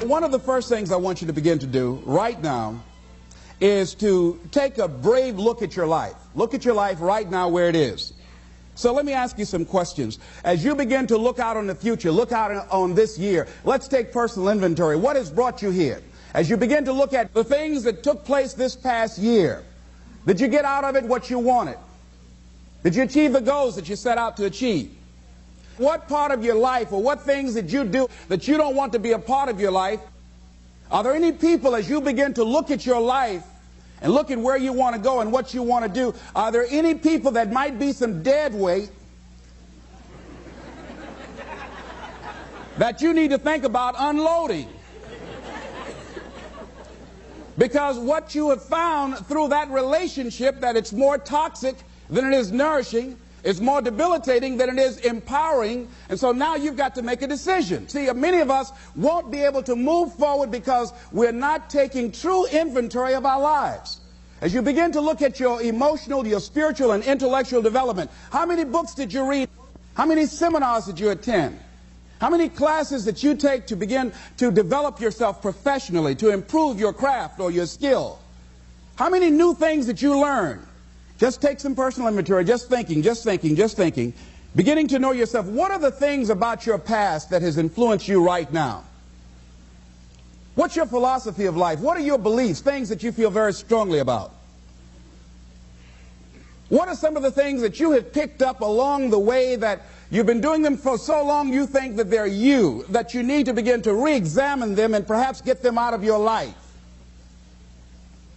One of the first things I want you to begin to do right now is to take a brave look at your life. Look at your life right now where it is. So let me ask you some questions. As you begin to look out on the future, look out on this year, let's take personal inventory. What has brought you here? As you begin to look at the things that took place this past year, did you get out of it what you wanted? Did you achieve the goals that you set out to achieve? What part of your life or what things did you do that you don't want to be a part of your life? Are there any people, as you begin to look at your life and look at where you want to go and what you want to do, are there any people that might be some dead weight that you need to think about unloading? Because what you have found through that relationship, that it's more toxic than it is nourishing, it's more debilitating than it is empowering, and so now you've got to make a decision. See, many of us won't be able to move forward because we're not taking true inventory of our lives. As you begin to look at your emotional, your spiritual, and intellectual development, how many books did you read? How many seminars did you attend? How many classes did you take to begin to develop yourself professionally, to improve your craft or your skill? How many new things did you learn? Just take some personal inventory, just thinking. Beginning to know yourself. What are the things about your past that has influenced you right now? What's your philosophy of life? What are your beliefs, things that you feel very strongly about? What are some of the things that you have picked up along the way that you've been doing them for so long you think that they're you, that you need to begin to re-examine them and perhaps get them out of your life?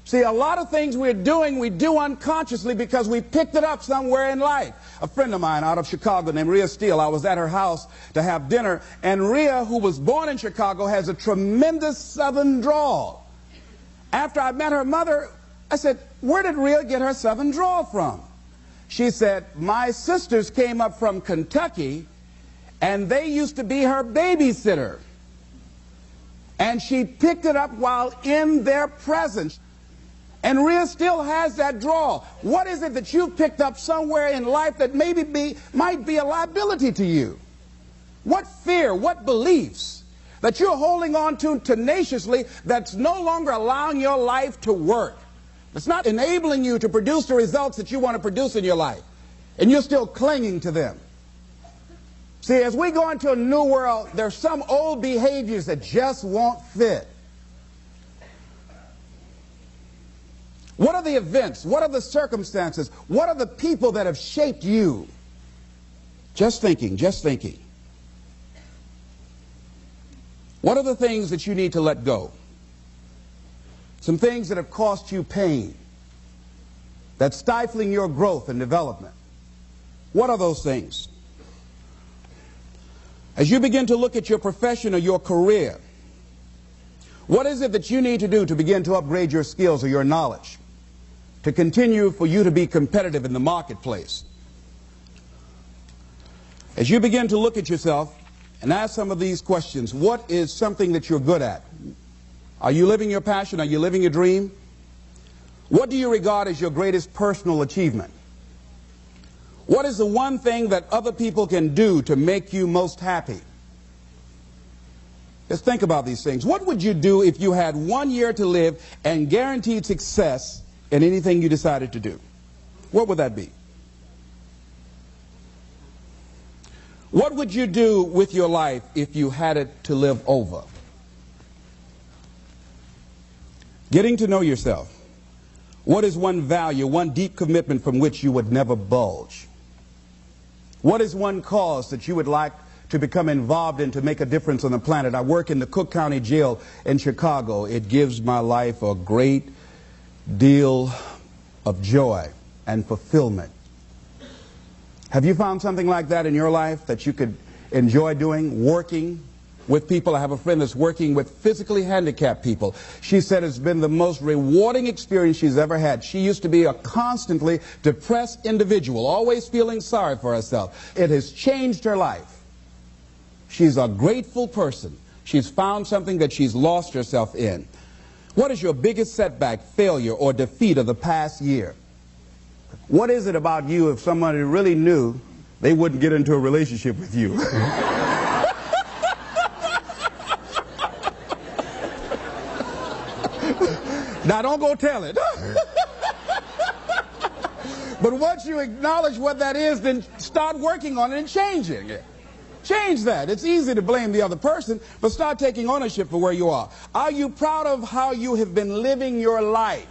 See, a lot of things we're doing, we do unconsciously because we picked it up somewhere in life. A friend of mine out of Chicago named Rhea Steele, I was at her house to have dinner, and Rhea, who was born in Chicago, has a tremendous southern drawl. After I met her mother, I said, where did Rhea get her southern drawl from? She said, my sisters came up from Kentucky, and they used to be her babysitter. And she picked it up while in their presence. And Rhea still has that drawl. What is it that you've picked up somewhere in life that might be a liability to you? What fear, what beliefs that you're holding on to tenaciously that's no longer allowing your life to work? It's not enabling you to produce the results that you want to produce in your life. And you're still clinging to them. See, as we go into a new world, there's some old behaviors that just won't fit. What are the events? What are the circumstances? What are the people that have shaped you? Just thinking. What are the things that you need to let go? Some things that have cost you pain, that's stifling your growth and development. What are those things? As you begin to look at your profession or your career, what is it that you need to do to begin to upgrade your skills or your knowledge, to continue for you to be competitive in the marketplace? As you begin to look at yourself and ask some of these questions, what is something that you're good at? Are you living your passion? Are you living your dream? What do you regard as your greatest personal achievement? What is the one thing that other people can do to make you most happy? Just think about these things. What would you do if you had 1 year to live and guaranteed success in anything you decided to do? What would that be? What would you do with your life if you had it to live over? Getting to know yourself. What is one value, one deep commitment from which you would never bulge? What is one cause that you would like to become involved in to make a difference on the planet? I work in the Cook County Jail in Chicago. It gives my life a great deal of joy and fulfillment. Have you found something like that in your life that you could enjoy doing, working with people? I have a friend that's working with physically handicapped people. She said it's been the most rewarding experience she's ever had. She used to be a constantly depressed individual, always feeling sorry for herself. It has changed her life. She's a grateful person. She's found something that she's lost herself in. What is your biggest setback, failure, or defeat of the past year? What is it about you, if somebody really knew, they wouldn't get into a relationship with you? Now don't go tell it. But once you acknowledge what that is, then start working on it and changing it. Change that. It's easy to blame the other person, but start taking ownership for where you are. Are you proud of how you have been living your life?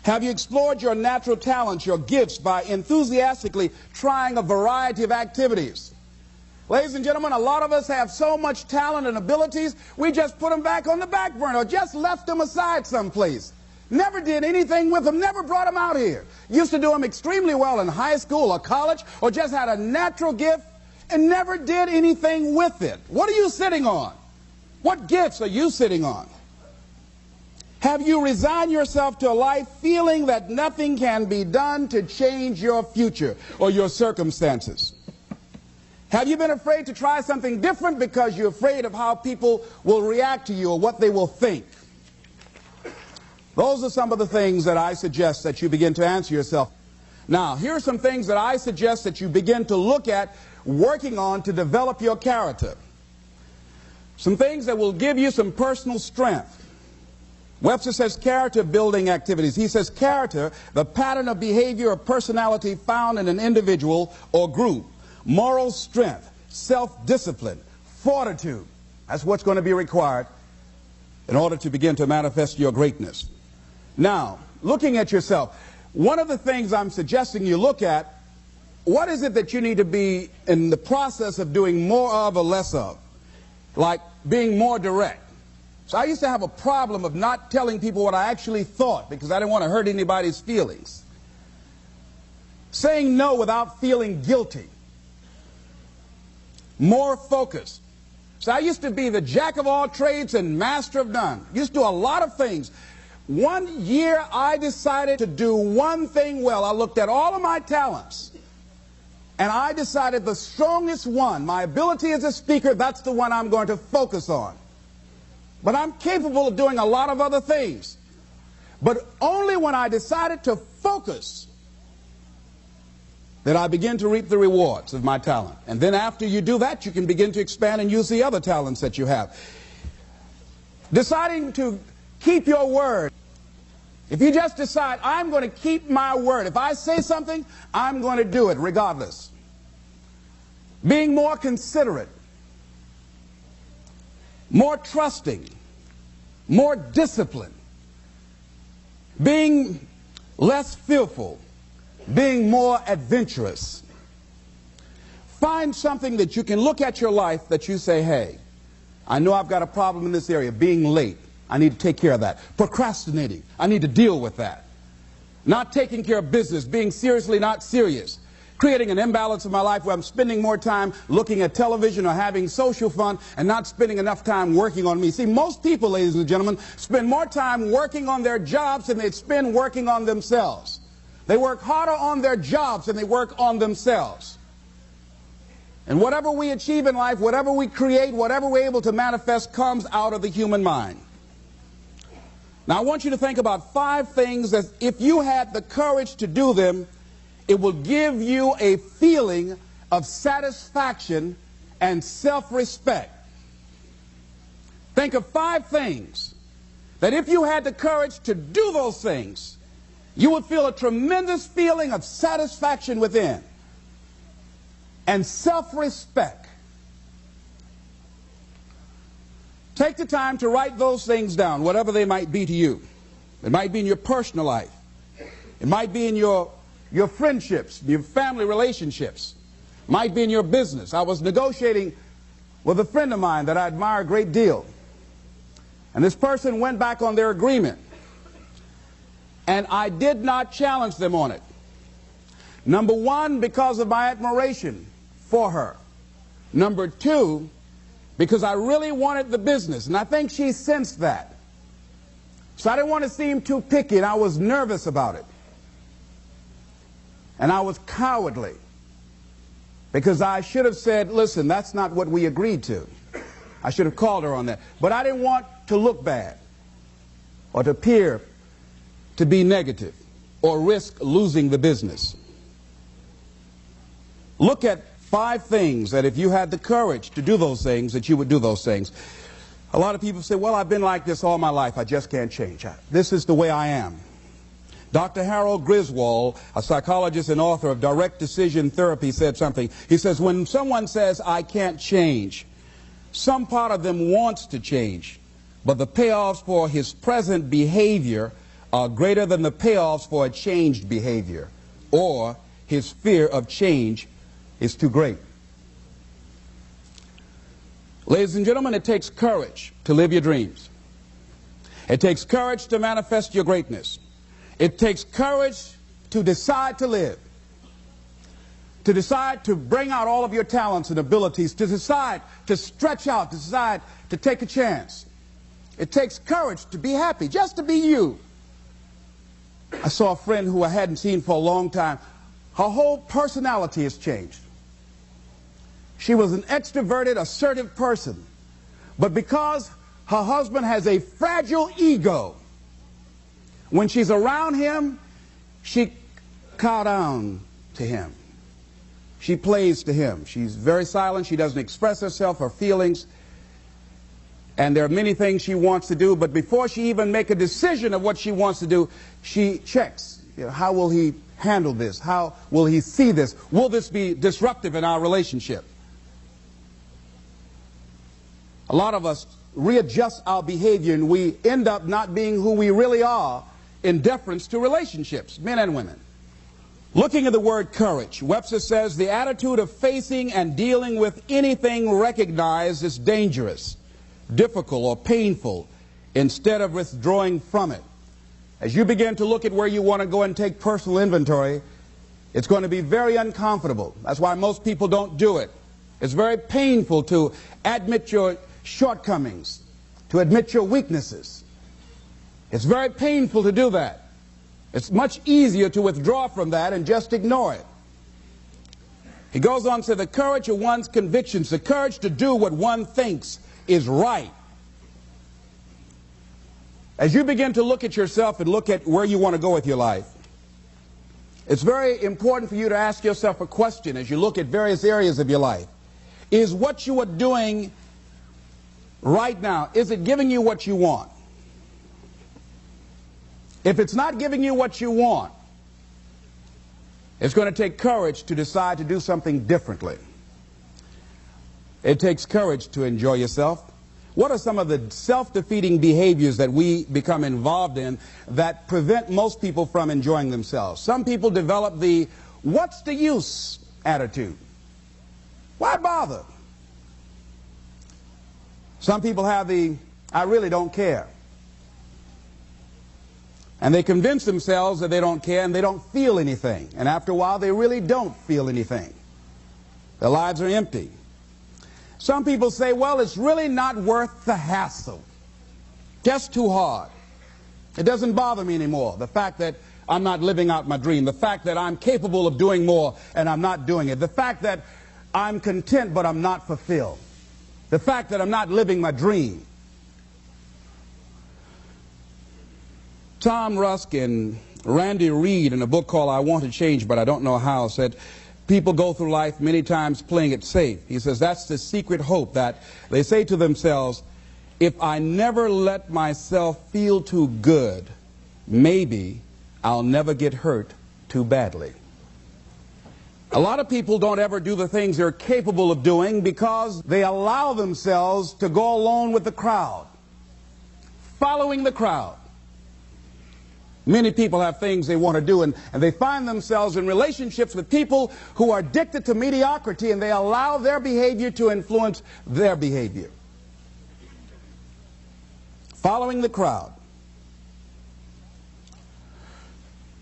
Have you explored your natural talents, your gifts, by enthusiastically trying a variety of activities? Ladies and gentlemen, a lot of us have so much talent and abilities, we just put them back on the back burner or just left them aside someplace. Never did anything with them, never brought them out here. Used to do them extremely well in high school or college, or just had a natural gift and never did anything with it. What are you sitting on? What gifts are you sitting on? Have you resigned yourself to a life feeling that nothing can be done to change your future or your circumstances? Have you been afraid to try something different because you're afraid of how people will react to you or what they will think? Those are some of the things that I suggest that you begin to answer yourself. Now, here are some things that I suggest that you begin to look at working on to develop your character. Some things that will give you some personal strength. Webster says character building activities. He says character, the pattern of behavior or personality found in an individual or group. Moral strength, self-discipline, fortitude. That's what's going to be required in order to begin to manifest your greatness. Now, looking at yourself, one of the things I'm suggesting you look at, what is it that you need to be in the process of doing more of or less of? Like being more direct. So I used to have a problem of not telling people what I actually thought because I didn't want to hurt anybody's feelings. Saying no without feeling guilty. More focused. So I used to be the jack of all trades and master of none. Used to do a lot of things. One year I decided to do one thing well. I looked at all of my talents and I decided the strongest one, my ability as a speaker, that's the one I'm going to focus on. But I'm capable of doing a lot of other things. But only when I decided to focus did I begin to reap the rewards of my talent. And then after you do that, you can begin to expand and use the other talents that you have. Deciding to keep your word. If you just decide, I'm going to keep my word. If I say something, I'm going to do it regardless. Being more considerate. More trusting, more disciplined, being less fearful, being more adventurous. Find something that you can look at your life that you say, hey, I know I've got a problem in this area, being late. I need to take care of that. Procrastinating, I need to deal with that. Not taking care of business, being seriously not serious. Creating an imbalance in my life where I'm spending more time looking at television or having social fun and not spending enough time working on me. See, most people, ladies and gentlemen, spend more time working on their jobs than they spend working on themselves. They work harder on their jobs than they work on themselves. And whatever we achieve in life, whatever we create, whatever we're able to manifest comes out of the human mind. Now, I want you to think about 5 things that if you had the courage to do them, it will give you a feeling of satisfaction and self-respect. Think of 5 things that if you had the courage to do those things, you would feel a tremendous feeling of satisfaction within and self-respect. Take the time to write those things down, whatever they might be to you. It might be in your personal life. It might be in your friendships, your family relationships. Might be in your business. I was negotiating with a friend of mine that I admire a great deal. And this person went back on their agreement. And I did not challenge them on it. Number 1, because of my admiration for her. Number 2, because I really wanted the business. And I think she sensed that. So I didn't want to seem too picky, and I was nervous about it. And I was cowardly because I should have said, listen, that's not what we agreed to. I should have called her on that. But I didn't want to look bad or to appear to be negative or risk losing the business. Look at 5 things that if you had the courage to do those things, that you would do those things. A lot of people say, well, I've been like this all my life. I just can't change. This is the way I am. Dr. Harold Griswold, a psychologist and author of Direct Decision Therapy, said something. He says, when someone says, I can't change, some part of them wants to change, but the payoffs for his present behavior are greater than the payoffs for a changed behavior, or his fear of change is too great. Ladies and gentlemen, it takes courage to live your dreams. It takes courage to manifest your greatness. It takes courage to decide to live, to decide to bring out all of your talents and abilities, to decide to stretch out, to decide to take a chance. It takes courage to be happy, just to be you. I saw a friend who I hadn't seen for a long time. Her whole personality has changed. She was an extroverted, assertive person, but because her husband has a fragile ego, when she's around him, she cows down to him. She plays to him. She's very silent. She doesn't express herself, her feelings. And there are many things she wants to do, but before she even makes a decision of what she wants to do, she checks. How will he handle this? How will he see this? Will this be disruptive in our relationship? A lot of us readjust our behavior and we end up not being who we really are in deference to relationships, men and women. Looking at the word courage, Webster says the attitude of facing and dealing with anything recognized as dangerous, difficult, or painful instead of withdrawing from it. As you begin to look at where you want to go and take personal inventory, it's going to be very uncomfortable. That's why most people don't do it. It's very painful to admit your shortcomings, to admit your weaknesses. It's very painful to do that. It's much easier to withdraw from that and just ignore it. He goes on to say the courage of one's convictions, the courage to do what one thinks is right. As you begin to look at yourself and look at where you want to go with your life, it's very important for you to ask yourself a question as you look at various areas of your life. Is what you are doing right now, is it giving you what you want? If it's not giving you what you want, it's going to take courage to decide to do something differently. It takes courage to enjoy yourself. What are some of the self-defeating behaviors that we become involved in that prevent most people from enjoying themselves? Some people develop the "what's the use" attitude. Why bother? Some people have the "I really don't care." And they convince themselves that they don't care and they don't feel anything. And after a while, they really don't feel anything. Their lives are empty. Some people say, well, it's really not worth the hassle. Just too hard. It doesn't bother me anymore. The fact that I'm not living out my dream. The fact that I'm capable of doing more and I'm not doing it. The fact that I'm content but I'm not fulfilled. The fact that I'm not living my dream. Tom Rusk and Randy Reed, in a book called I Want to Change But I Don't Know How, said people go through life many times playing it safe. He says that's the secret hope, that they say to themselves, if I never let myself feel too good, maybe I'll never get hurt too badly. A lot of people don't ever do the things they're capable of doing because they allow themselves to go along with the crowd, following the crowd. Many people have things they want to do, and they find themselves in relationships with people who are addicted to mediocrity, and they allow their behavior to influence their behavior. Following the crowd.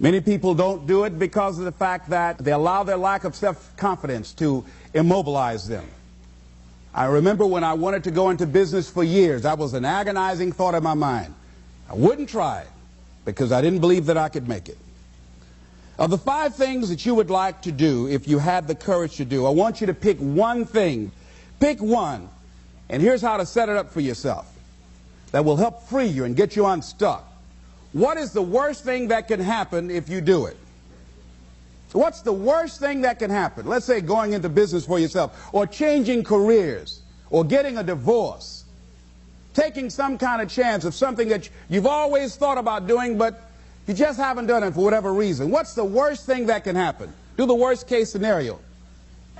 Many people don't do it because of the fact that they allow their lack of self-confidence to immobilize them. I remember when I wanted to go into business for years, that was an agonizing thought in my mind. I wouldn't try it, because I didn't believe that I could make it. Of the 5 things that you would like to do if you had the courage to do, I want you to pick one thing. Pick one. And here's how to set it up for yourself that will help free you and get you unstuck. What is the worst thing that can happen if you do it? So what's the worst thing that can happen? Let's say going into business for yourself, or changing careers, or getting a divorce. taking some kind of chance of something that you've always thought about doing, but you just haven't done it for whatever reason. What's the worst thing that can happen? Do the worst case scenario.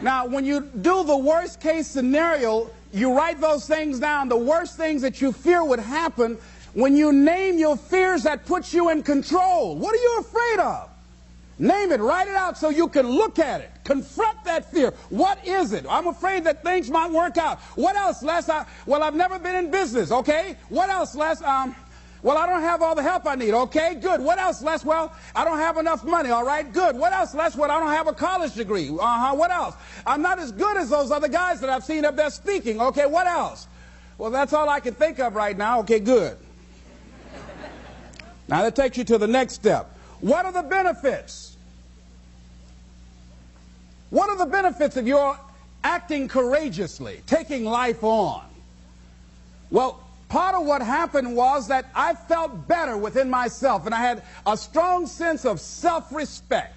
Now, when you do the worst case scenario, you write those things down, the worst things that you fear would happen. When you name your fears, that puts you in control. What are you afraid of? Name it, write it out so you can look at it. Confront that fear. What is it? I'm afraid that things might work out. What else, Les? Well, I've never been in business, okay? What else, Les? Well, I don't have all the help I need, okay? Good. What else, Les? Well, I don't have enough money, all right? Good. What else, Les? Well, I don't have a college degree. What else? I'm not as good as those other guys that I've seen up there speaking, okay? What else? Well, that's all I can think of right now, okay? Good. Now, that takes you to the next step. What are the benefits? What are the benefits of your acting courageously, taking life on? Well, part of what happened was that I felt better within myself, and I had a strong sense of self-respect.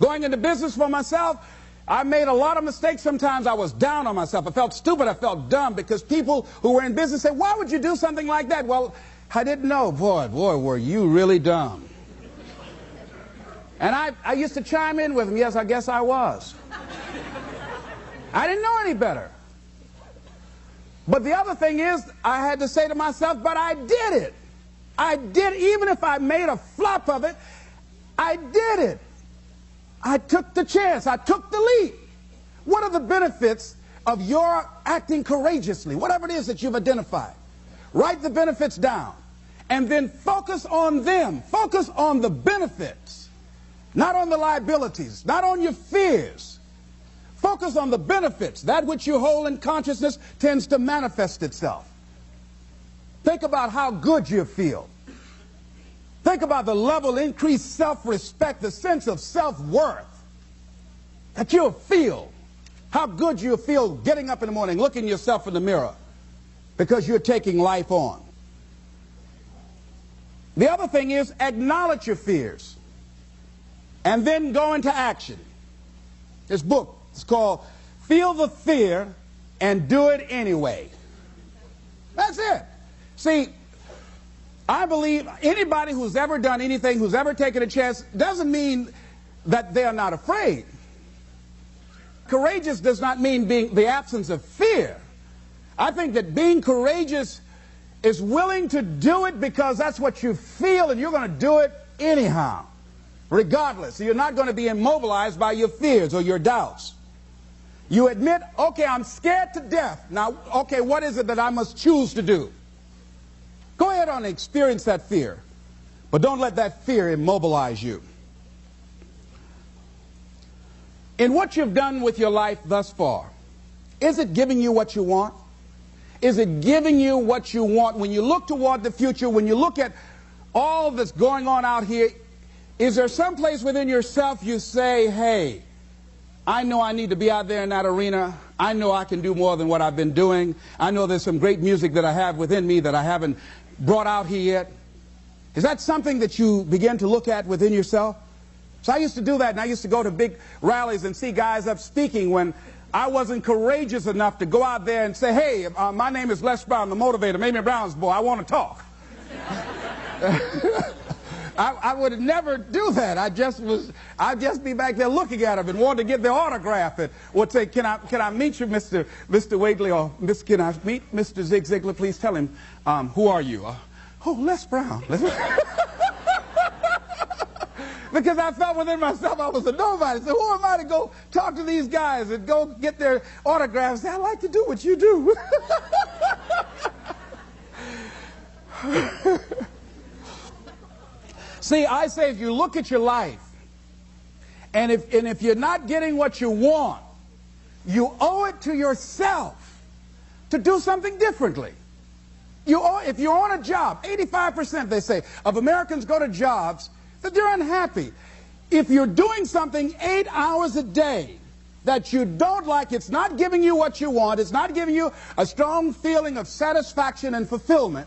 Going into business for myself, I made a lot of mistakes. Sometimes I was down on myself. I felt stupid. I felt dumb because people who were in business said, why would you do something like that? Well, I didn't know. Boy, were you really dumb. And I used to chime in with them. Yes, I guess I was. I didn't know any better. But the other thing is, I had to say to myself, but I did it. I did, even if I made a flop of it, I did it. I took the chance. I took the leap. What are the benefits of your acting courageously? Whatever it is that you've identified. Write the benefits down. And then focus on them. Focus on the benefits. Not on the liabilities. Not on your fears. Focus on the benefits. That which you hold in consciousness tends to manifest itself. Think about how good you feel. Think about the level of increased self-respect, the sense of self-worth that you'll feel. How good you'll feel getting up in the morning, looking yourself in the mirror because you're taking life on. The other thing is acknowledge your fears and then go into action. This book is called Feel the Fear and Do It Anyway. That's it. See, I believe anybody who's ever done anything, who's ever taken a chance, doesn't mean that they're not afraid. Courageous does not mean being the absence of fear. I think that being courageous is willing to do it because that's what you feel, and you're going to do it anyhow, regardless. So you're not going to be immobilized by your fears or your doubts. You admit, okay, I'm scared to death. Now, okay, what is it that I must choose to do? Go ahead and experience that fear, but don't let that fear immobilize you. In what you've done with your life thus far, is it giving you what you want? Is it giving you what you want? When you look toward the future, when you look at all that's going on out here, is there some place within yourself you say, hey, I know I need to be out there in that arena. I know I can do more than what I've been doing. I know there's some great music that I have within me that I haven't brought out here yet. Is that something that you begin to look at within yourself? So I used to do that, and I used to go to big rallies and see guys up speaking when I wasn't courageous enough to go out there and say, hey, my name is Les Brown, the motivator, Mamie Brown's boy, I want to talk. I would never do that. I'd just be back there looking at them and wanting to get their autograph and would say, can I meet you, Mr. Wakely, or can I meet Mr. Zig Ziglar? Please tell him, who are you? Oh, Les Brown. Because I felt within myself I was a nobody. So who am I to go talk to these guys and go get their autographs? Say, I like to do what you do. See, I say if you look at your life, and if you're not getting what you want, you owe it to yourself to do something differently. If you're on a job, 85%, they say, of Americans go to jobs that they're unhappy. If you're doing something 8 hours a day that you don't like, it's not giving you what you want, it's not giving you a strong feeling of satisfaction and fulfillment,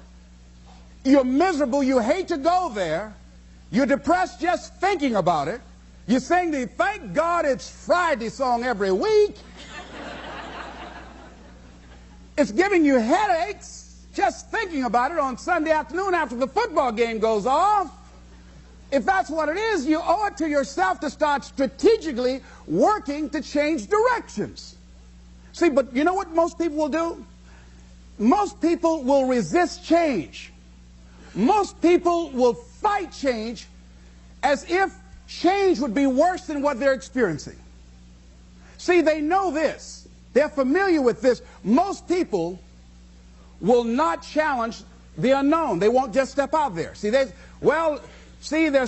you're miserable, you hate to go there, you're depressed just thinking about it, you sing the Thank God It's Friday song every week, It's giving you headaches just thinking about it on Sunday afternoon after the football game goes off. If that's what it is, you owe it to yourself to start strategically working to change directions. See, but you know what most people will do? Most people will resist change. Most people will fight change as if change would be worse than what they're experiencing. See, they know this. They're familiar with this. Most people will not challenge the unknown. They won't just step out there. See, there's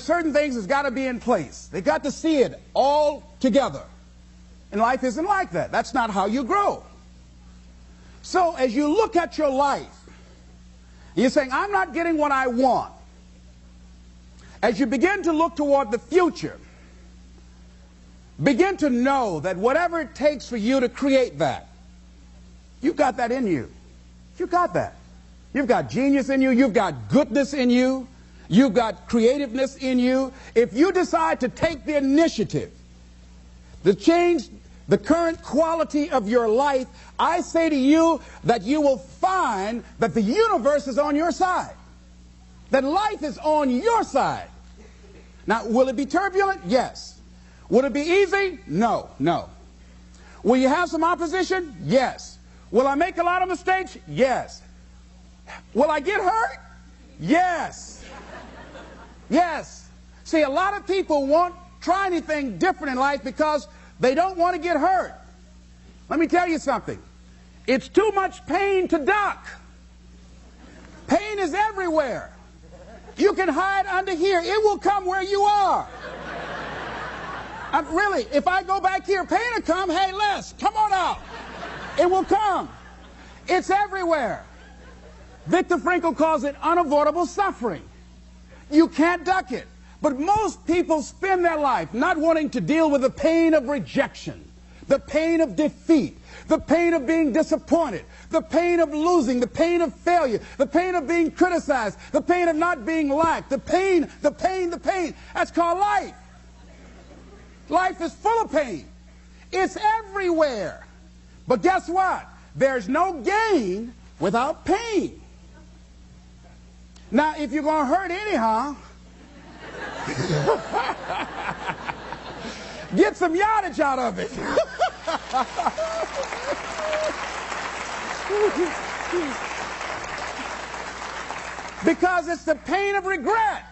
certain things that's got to be in place. They got to see it all together. And life isn't like that. That's not how you grow. So as you look at your life, you're saying, I'm not getting what I want. As you begin to look toward the future, begin to know that whatever it takes for you to create that, you've got that in you. You've got that. You've got genius in you. You've got goodness in you. You've got creativeness in you. If you decide to take the initiative to change the current quality of your life, I say to you that you will find that the universe is on your side. That life is on your side. Now, will it be turbulent? Yes. Will it be easy? No, no. Will you have some opposition? Yes. Will I make a lot of mistakes? Yes. Will I get hurt? Yes. Yes. See, a lot of people won't try anything different in life because they don't want to get hurt. Let me tell you something. It's too much pain to duck. Pain is everywhere. You can hide under here. It will come where you are. Really, if I go back here, pain will come. Hey, Les, come on out. It will come. It's everywhere. Viktor Frankl calls it unavoidable suffering. You can't duck it. But most people spend their life not wanting to deal with the pain of rejection, the pain of defeat, the pain of being disappointed, the pain of losing, the pain of failure, the pain of being criticized, the pain of not being liked, the pain. That's called life. Life is full of pain. It's everywhere. But guess what? There's no gain without pain. Now, if you're going to hurt anyhow, get some yardage out of it. Because it's the pain of regret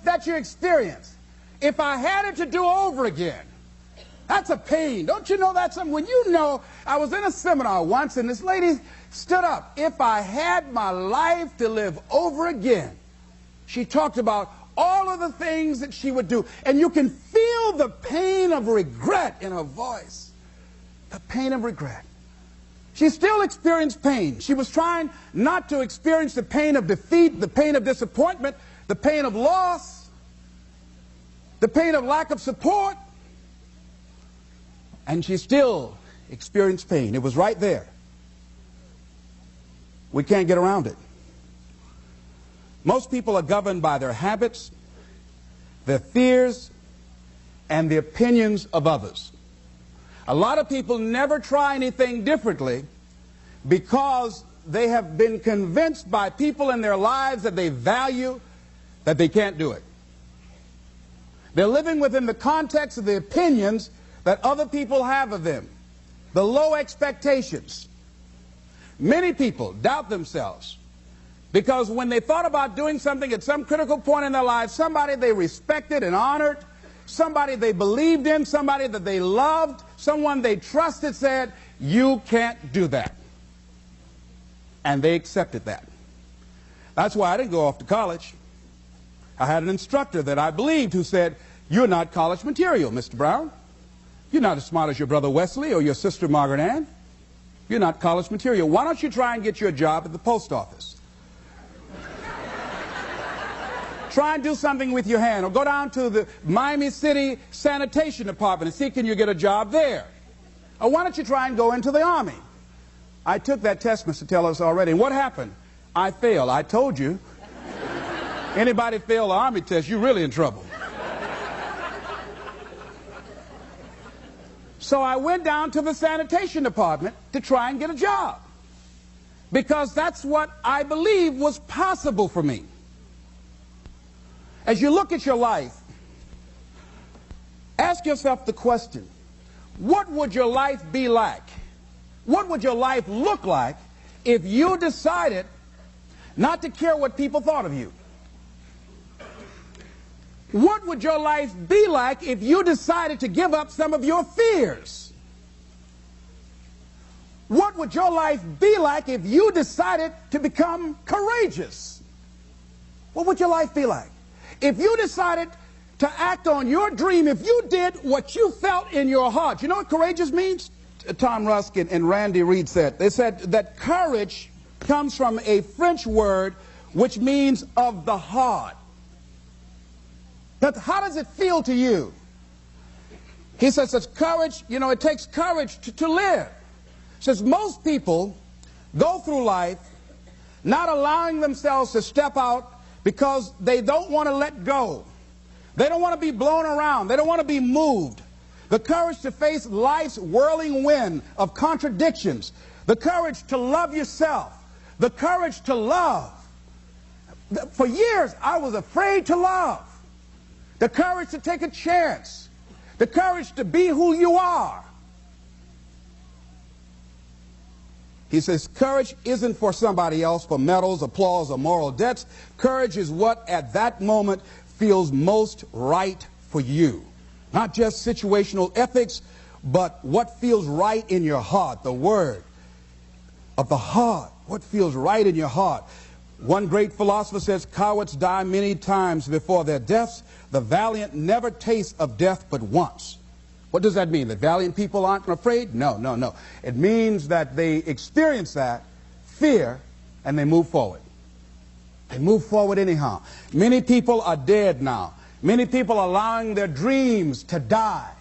that you experience. If I had it to do over again, that's a pain. Don't you know that's something? When you know, I was in a seminar once and this lady stood up. If I had my life to live over again, she talked about all of the things that she would do. And you can feel the pain of regret in her voice. The pain of regret. She still experienced pain. She was trying not to experience the pain of defeat, the pain of disappointment, the pain of loss, the pain of lack of support. And she still experienced pain. It was right there. We can't get around it. Most people are governed by their habits, their fears, and the opinions of others. A lot of people never try anything differently because they have been convinced by people in their lives that they value that they can't do it. They're living within the context of the opinions that other people have of them, the low expectations. Many people doubt themselves because when they thought about doing something at some critical point in their lives, somebody they respected and honored, somebody they believed in, somebody that they loved, someone they trusted said, you can't do that. And they accepted that. That's why I didn't go off to college. I had an instructor that I believed who said, you're not college material, Mr. Brown. You're not as smart as your brother Wesley or your sister Margaret Ann. You're not college material. Why don't you try and get your job at the post office? Try and do something with your hand, or go down to the Miami City Sanitation Department and see can you get a job there. Or why don't you try and go into the Army? I took that test, Mr. Tellers, already. And what happened? I failed. I told you. Anybody fail the Army test, you're really in trouble. So I went down to the sanitation department to try and get a job. because that's what I believe was possible for me. As you look at your life, ask yourself the question, what would your life be like? What would your life look like if you decided not to care what people thought of you? What would your life be like if you decided to give up some of your fears? What would your life be like if you decided to become courageous? What would your life be like? If you decided to act on your dream, if you did what you felt in your heart. You know what courageous means? Tom Rusk and Randy Reed said. They said that courage comes from a French word which means of the heart. But how does it feel to you? He says that courage, you know, it takes courage to live. He says most people go through life not allowing themselves to step out because they don't want to let go. They don't want to be blown around. They don't want to be moved. The courage to face life's whirling wind of contradictions. The courage to love yourself. The courage to love. For years, I was afraid to love. The courage to take a chance. The courage to be who you are. He says courage isn't for somebody else, for medals, applause, or moral debts. Courage is what at that moment feels most right for you. Not just situational ethics, but what feels right in your heart. The word of the heart. What feels right in your heart. One great philosopher says, cowards die many times before their deaths. The valiant never taste of death but once. What does that mean? That valiant people aren't afraid? No, no, no. It means that they experience that fear and they move forward. They move forward anyhow. Many people are dead now. Many people are allowing their dreams to die.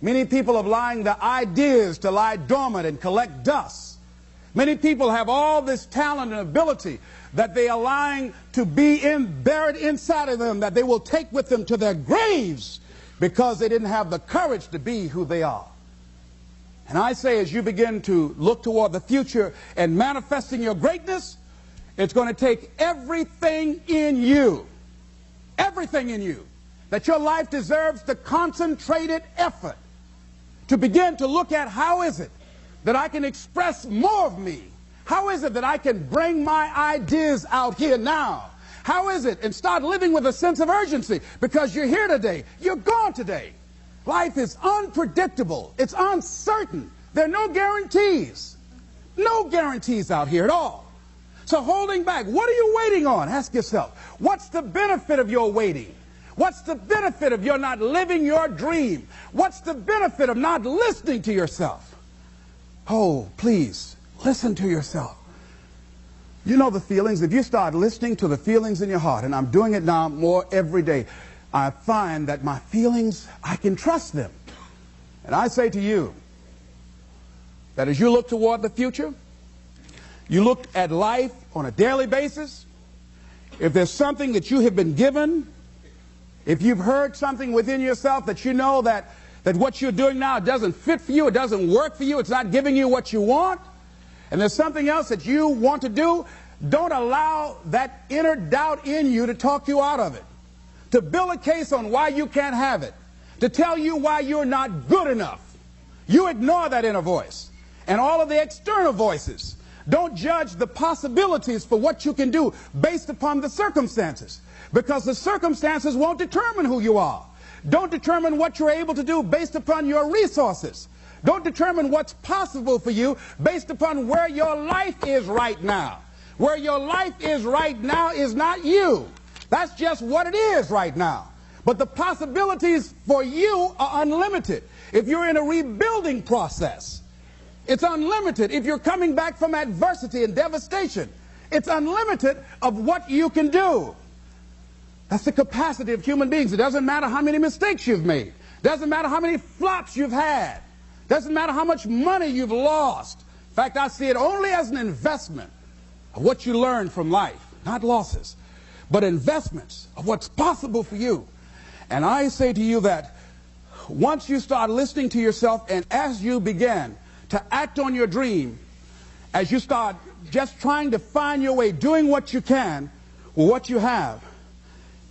Many people are allowing their ideas to lie dormant and collect dust. Many people have all this talent and ability that they are allowing to be buried inside of them, that they will take with them to their graves because they didn't have the courage to be who they are. And I say, as you begin to look toward the future and manifesting your greatness, it's going to take everything in you, that your life deserves the concentrated effort to begin to look at how is it that I can express more of me? How is it that I can bring my ideas out here now? How is it? And start living with a sense of urgency, because you're here today, you're gone today. Life is unpredictable. It's uncertain. There are no guarantees. No guarantees out here at all. So holding back, what are you waiting on? Ask yourself, what's the benefit of your waiting? What's the benefit of your not living your dream? What's the benefit of not listening to yourself? Oh, please, listen to yourself. You know the feelings. If you start listening to the feelings in your heart, and I'm doing it now more every day, I find that my feelings, I can trust them. And I say to you that as you look toward the future, you look at life on a daily basis, if there's something that you have been given, if you've heard something within yourself that you know that what you're doing now doesn't fit for you, it doesn't work for you, it's not giving you what you want, and there's something else that you want to do, don't allow that inner doubt in you to talk you out of it, to build a case on why you can't have it, to tell you why you're not good enough. You ignore that inner voice and all of the external voices. Don't judge the possibilities for what you can do based upon the circumstances, because the circumstances won't determine who you are. Don't determine what you're able to do based upon your resources. Don't determine what's possible for you based upon where your life is right now. Where your life is right now is not you. That's just what it is right now. But the possibilities for you are unlimited. If you're in a rebuilding process, it's unlimited. If you're coming back from adversity and devastation, it's unlimited of what you can do. That's the capacity of human beings. It doesn't matter how many mistakes you've made. It doesn't matter how many flops you've had. It doesn't matter how much money you've lost. In fact, I see it only as an investment of what you learn from life, not losses, but investments of what's possible for you. And I say to you that once you start listening to yourself, and as you begin to act on your dream as you start just trying to find your way, doing what you can with what you have,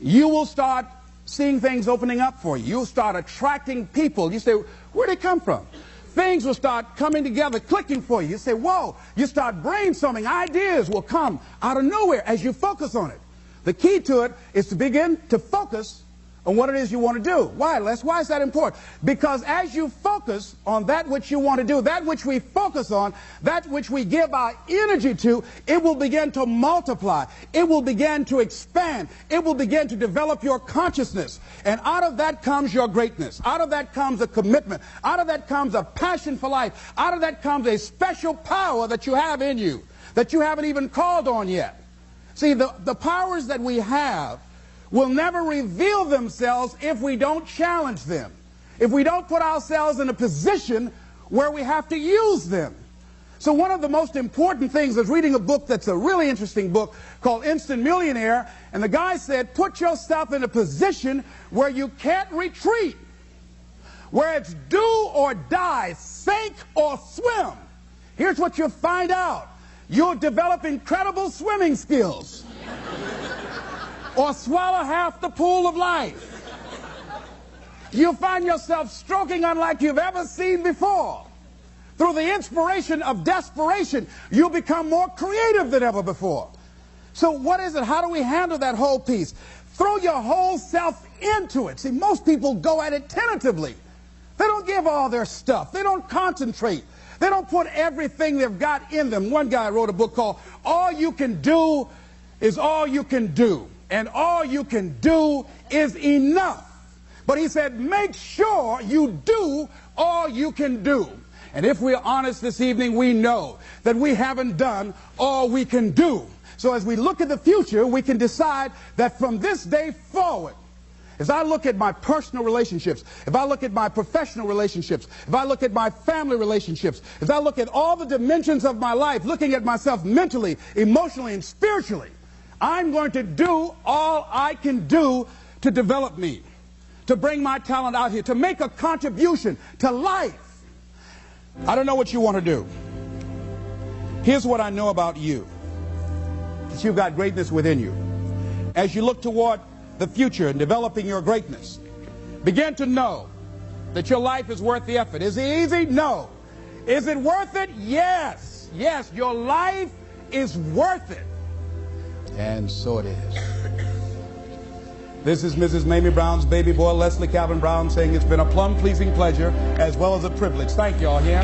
you will start seeing things opening up for you. You'll start attracting people. You say, where'd they come from? Things will start coming together, clicking for you. You say, whoa. You start brainstorming. Ideas will come out of nowhere as you focus on it. The key to it is to begin to focus on what it is you want to do. Why, Les? Why is that important? Because as you focus on that which you want to do, that which we focus on, that which we give our energy to, it will begin to multiply. It will begin to expand. It will begin to develop your consciousness. And out of that comes your greatness. Out of that comes a commitment. Out of that comes a passion for life. Out of that comes a special power that you have in you that you haven't even called on yet. See, the powers that we have will never reveal themselves if we don't challenge them, if we don't put ourselves in a position where we have to use them. So one of the most important things is reading a book that's a really interesting book called Instant Millionaire, and the guy said, put yourself in a position where you can't retreat, where it's do or die, sink or swim. Here's what you'll find out. You'll develop incredible swimming skills. Or swallow half the pool of life. You'll find yourself stroking unlike you've ever seen before. Through the inspiration of desperation, you'll become more creative than ever before. So what is it? How do we handle that whole piece? Throw your whole self into it. See, most people go at it tentatively. They don't give all their stuff. They don't concentrate. They don't put everything they've got in them. One guy wrote a book called All You Can Do Is All You Can Do. And all you can do is enough. But he said, make sure you do all you can do. And if we're honest this evening, we know that we haven't done all we can do. So as we look at the future, we can decide that from this day forward, as I look at my personal relationships, if I look at my professional relationships, if I look at my family relationships, if I look at all the dimensions of my life, looking at myself mentally, emotionally, and spiritually, I'm going to do all I can do to develop me, to bring my talent out here, to make a contribution to life. I don't know what you want to do. Here's what I know about you, that you've got greatness within you. As you look toward the future and developing your greatness, begin to know that your life is worth the effort. Is it easy? No. Is it worth it? Yes. Yes, your life is worth it. And so it is. This is Mrs. Mamie Brown's baby boy, Leslie Calvin Brown, saying it's been a plum-pleasing pleasure as well as a privilege. Thank you all here.